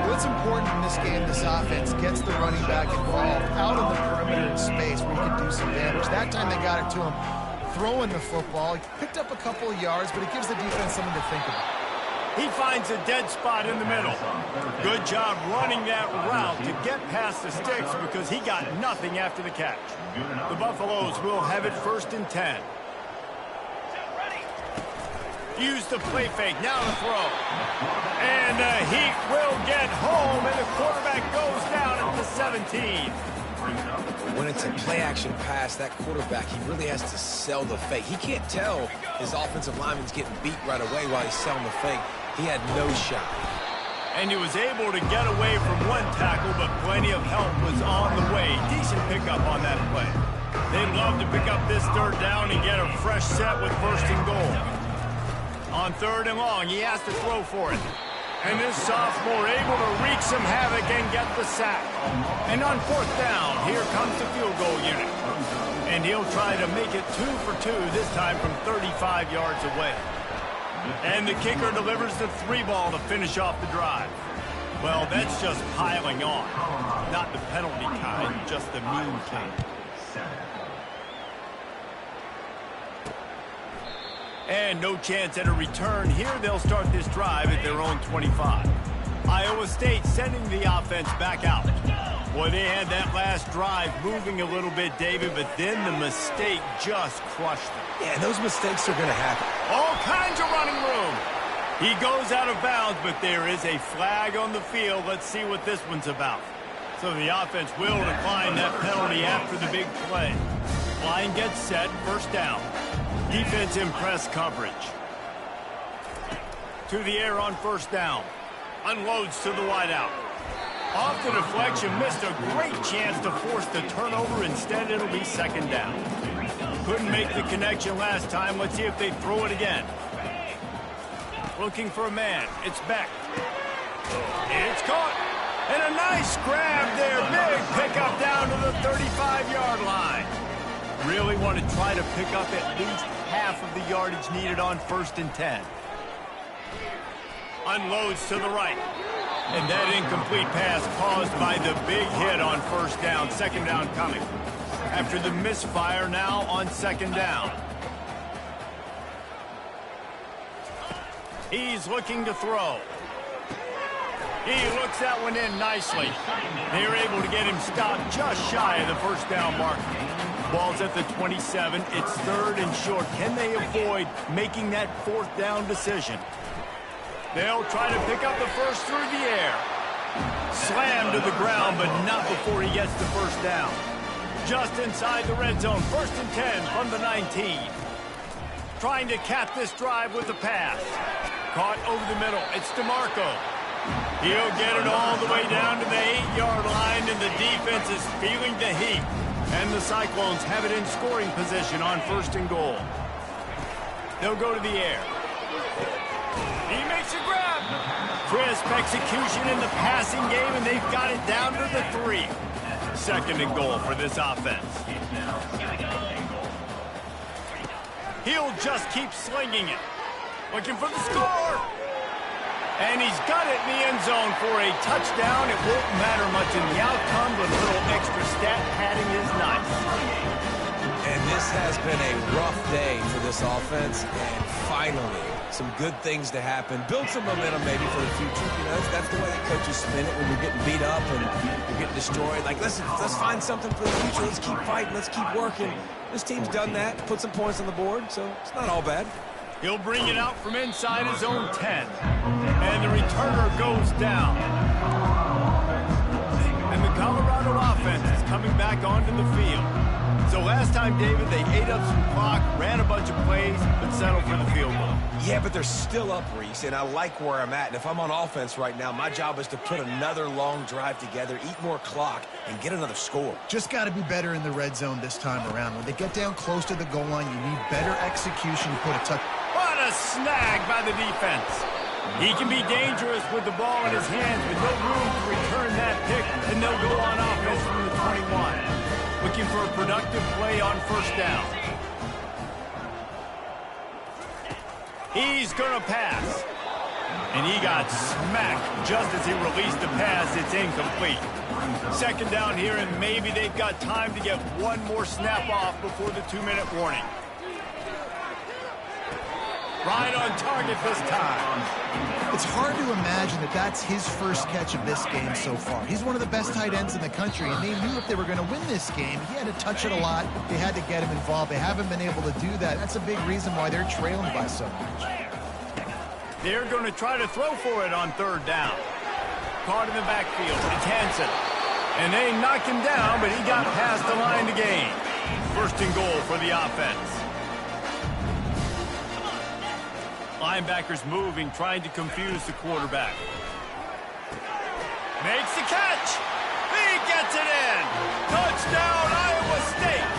What's important in this game, this offense gets the running back involved out on the perimeter in space where he can do some damage. That time they got it to him throwing the football. He picked up a couple of yards, but it gives the defense something to think about. He finds a dead spot in the middle. Good job running that route to get past the sticks because he got nothing after the catch. The Buffaloes will have it first and 10. Use the play fake, now the throw. And the Heat will get home, and the quarterback goes down at the 17. When it's a play-action pass, that quarterback, he really has to sell the fake. He can't tell his offensive lineman's getting beat right away while he's selling the fake. He had no shot. And he was able to get away from one tackle, but plenty of help was on the way. Decent pickup on that play. They'd love to pick up this third down and get a fresh set with first and goal. On third and long, he has to throw for it. And this sophomore able to wreak some havoc and get the sack. And on fourth down, here comes the field goal unit. And he'll try to make it 2 for 2, this time from 35 yards away. And the kicker delivers the 3-ball to finish off the drive. Well, that's just piling on. Not the penalty kind, just the mean kind. And no chance at a return. Here they'll start this drive at their own 25. Iowa State sending the offense back out. Boy, they had that last drive moving a little bit, David, but then the mistake just crushed them. Yeah, those mistakes are going to happen. All kinds of running room. He goes out of bounds, but there is a flag on the field. Let's see what this one's about. So the offense will decline that penalty after the big play. Line gets set, first down. Defense in press coverage. To the air on first down. Unloads to the wideout. Off the deflection, missed a great chance to force the turnover. Instead, it'll be second down. Couldn't make the connection last time. Let's see if they throw it again. Looking for a man. It's Beck. It's caught. And a nice grab there. Big pickup down to the 35-yard line. Really want to try to pick up at least half of the yardage needed on first and 10. Unloads to the right. And that incomplete pass caused by the big hit on first down. Second down coming. After the misfire, now on second down. He's looking to throw. He looks that one in nicely. They're able to get him stopped just shy of the first down mark. Ball's at the 27. It's third and short. Can they avoid making that fourth down decision? They'll try to pick up the first through the air. Slammed to the ground, but not before he gets the first down. Just inside the red zone. First and 10 from the 19. Trying to cap this drive with the pass. Caught over the middle. It's DeMarco. He'll get it all the way down to the 8-yard line, and the defense is feeling the heat. And the Cyclones have it in scoring position on first and goal. They'll go to the air. He makes a grab. Crisp execution in the passing game, and they've got it down to the 3. Second and goal for this offense. He'll just keep slinging it. Looking for the score. And he's got it in the end zone for a touchdown. It won't matter much in the outcome, but a little extra stat padding is nice. And this has been a rough day for this offense, and finally, some good things to happen. Build some momentum maybe for the future. You know, that's the way that coaches spin it when you're getting beat up and you're getting destroyed. Like, let's find something for the future. Let's keep fighting. Let's keep working. This team's done that, put some points on the board, so it's not all bad. He'll bring it out from inside his own 10. And the returner goes down. And the Colorado offense is coming back onto the field. So last time, David, they ate up some clock, ran a bunch of plays, but settled for the field goal. Yeah, but they're still up, Reese, and I like where I'm at. And if I'm on offense right now, my job is to put another long drive together, eat more clock, and get another score. Just got to be better in the red zone this time around. When they get down close to the goal line, you need better execution to put a touch. What a snag by the defense. He can be dangerous with the ball in his hands, with no room to return that pick, and they'll go on offense from the 21. Looking for a productive play on first down. He's going to pass. And he got smacked just as he released the pass. It's incomplete. Second down here, and maybe they've got time to get one more snap off before the 2-minute warning. Right on target this time. It's hard to imagine that that's his first catch of this game so far. He's one of the best tight ends in the country, and they knew if they were going to win this game, he had to touch it a lot. They had to get him involved. They haven't been able to do that. That's a big reason why they're trailing by so much. They're going to try to throw for it on third down. Caught in the backfield. It's Hansen. And they knock him down, but he got past the line to gain. First and goal for the offense. Linebackers moving, trying to confuse the quarterback. Makes the catch. He gets it in. Touchdown, Iowa State.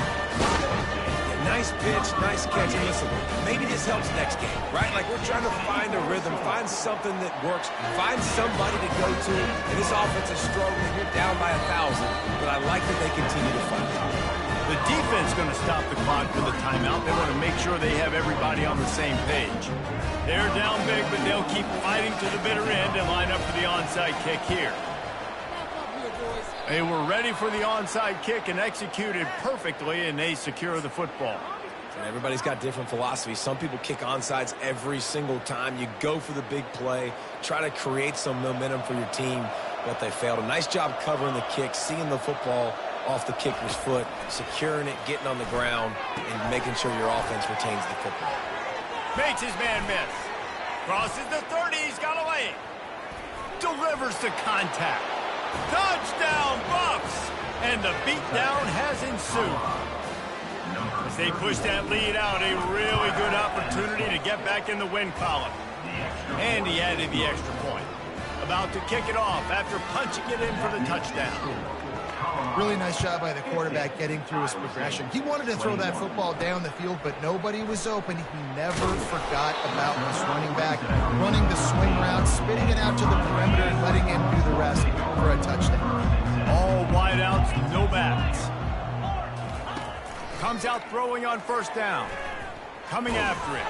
Yeah, nice pitch, nice catch. And listen, maybe this helps next game, right? Like we're trying to find a rhythm, find something that works, find somebody to go to. And this offense is struggling. You're down by 1,000, but I like that they continue to fight. The defense is going to stop the clock for the timeout. They want to make sure they have everybody on the same page. They're down big, but they'll keep fighting to the bitter end and line up for the onside kick here. They were ready for the onside kick and executed perfectly, and they secure the football. And everybody's got different philosophies. Some people kick onside every single time. You go for the big play, try to create some momentum for your team, but they failed. A nice job covering the kick, seeing the football off the kicker's foot, securing it, getting on the ground, and making sure your offense retains the football. Makes his man miss. Crosses the 30, he's got a lane. Delivers the contact. Touchdown, Buffs! And the beatdown has ensued. As they push that lead out, a really good opportunity to get back in the win column. And he added the extra point. About to kick it off after punching it in for the touchdown. Really nice job by the quarterback getting through his progression. He wanted to throw that football down the field, but nobody was open. He never forgot about this running back, running the swing route, spitting it out to the perimeter, and letting him do the rest for a touchdown. All wideouts, no backs. Comes out throwing on first down. Coming after it.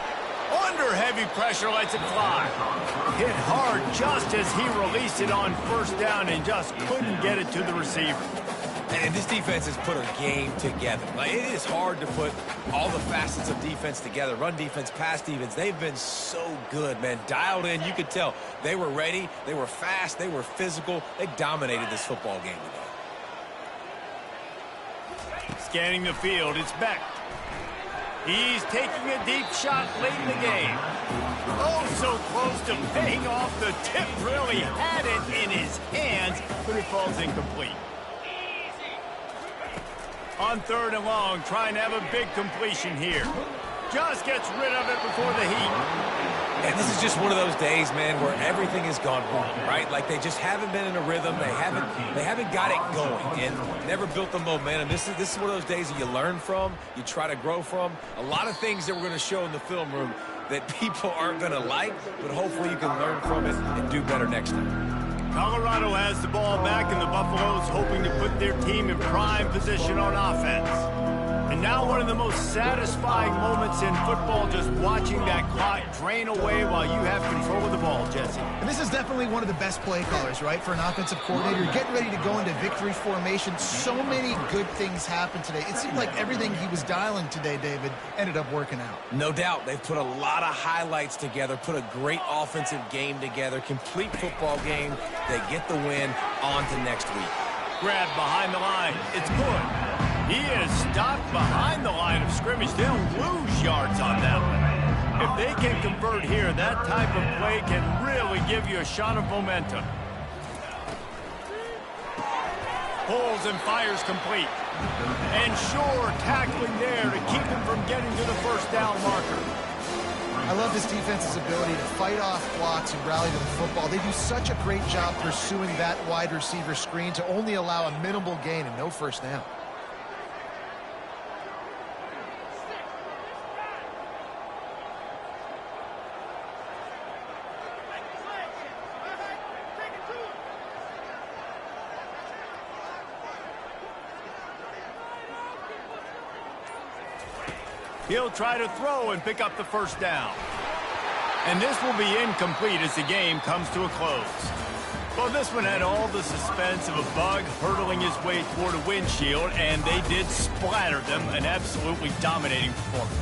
Under heavy pressure, lets it fly. Hit hard just as he released it on first down and just couldn't get it to the receiver. And this defense has put a game together. Like, it is hard to put all the facets of defense together. Run defense, pass defense. They've been so good, man. Dialed in. You could tell they were ready. They were fast. They were physical. They dominated this football game today. Scanning the field, it's Beck. He's taking a deep shot late in the game. Oh, so close to paying off. The tip really had it in his hands, but it falls incomplete. On third and long, trying to have a big completion here. Just gets rid of it before the heat. And this is just one of those days, man, where everything has gone wrong, right? Like they just haven't been in a rhythm. They haven't got it going and never built the momentum. This is one of those days that you learn from, you try to grow from. A lot of things that we're going to show in the film room that people aren't going to like, but hopefully you can learn from it and do better next time. Colorado has the ball back, and the Buffaloes hoping to put their team in prime position on offense. And now one of the most satisfying moments in football, just watching that clock drain away while you have control of the ball, Jesse. And this is definitely one of the best play callers, right, for an offensive coordinator. Getting ready to go into victory formation. So many good things happened today. It seemed like everything he was dialing today, David, ended up working out. No doubt. They've put a lot of highlights together, put a great offensive game together, complete football game. They get the win. On to next week. Grab behind the line. It's good. He is stopped behind the line of scrimmage. They'll lose yards on that one. If they can convert here, that type of play can really give you a shot of momentum. Pulls and fires complete. And sure, tackling there to keep him from getting to the first down marker. I love this defense's ability to fight off blocks and rally to the football. They do such a great job pursuing that wide receiver screen to only allow a minimal gain and no first down. He'll try to throw and pick up the first down. And this will be incomplete as the game comes to a close. Well, this one had all the suspense of a bug hurtling his way toward a windshield, and they did splatter them, an absolutely dominating performance.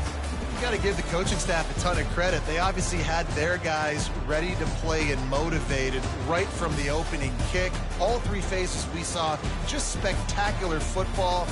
You got to give the coaching staff a ton of credit. They obviously had their guys ready to play and motivated right from the opening kick. All three phases we saw, just spectacular football.